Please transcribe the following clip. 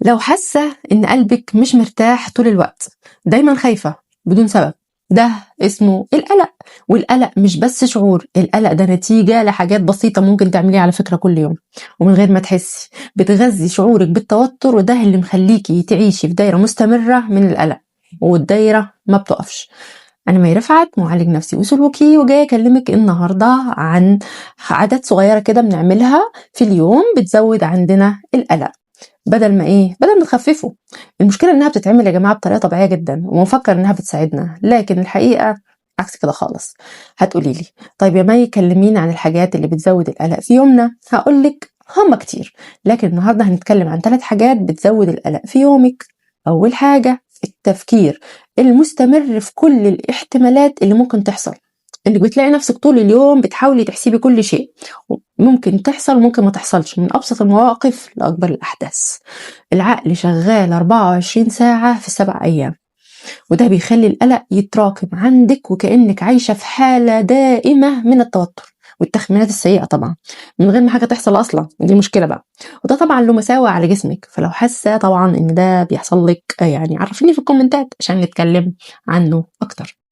لو حاسة إن قلبك مش مرتاح طول الوقت، دايما خايفة بدون سبب، ده اسمه القلق. والقلق مش بس شعور، القلق ده نتيجة لحاجات بسيطة ممكن تعمليها على فكرة كل يوم ومن غير ما تحسي، بتغذي شعورك بالتوتر، وده اللي مخليكي تعيشي في دايرة مستمرة من القلق، والدايرة ما بتقفش. أنا مي رفعت، معالج نفسي وسلوكي، وجاي أكلمك النهاردة عن عادات صغيرة كده بنعملها في اليوم بتزود عندنا القلق، بدل ما تخففه. المشكلة انها بتتعمل يا جماعة بطريقة طبيعية جدا ومفكر انها بتساعدنا، لكن الحقيقة عكس كده خالص. هتقولي لي طيب يا مي كلمينا عن الحاجات اللي بتزود القلق في يومنا. هقولك هما كتير، لكن النهاردة هنتكلم عن 3 حاجات بتزود القلق في يومك. اول حاجة التفكير المستمر في كل الاحتمالات اللي ممكن تحصل، انك بتلاقي نفسك طول اليوم بتحاولي تحسبي كل شيء، ممكن تحصل وممكن ما تحصلش، من ابسط المواقف لاكبر الاحداث. العقل شغال 24 ساعة في 7 أيام، وده بيخلي القلق يتراكم عندك وكأنك عايشة في حالة دائمة من التوتر والتخمينات السيئة، طبعا من غير ما حاجة تحصل أصلا. دي مشكلة بقى، وده طبعا له مساوئ على جسمك. فلو حاسة طبعا إن ده بيحصل لك، يعني عرفيني في الكومنتات عشان نتكلم عنه أكتر.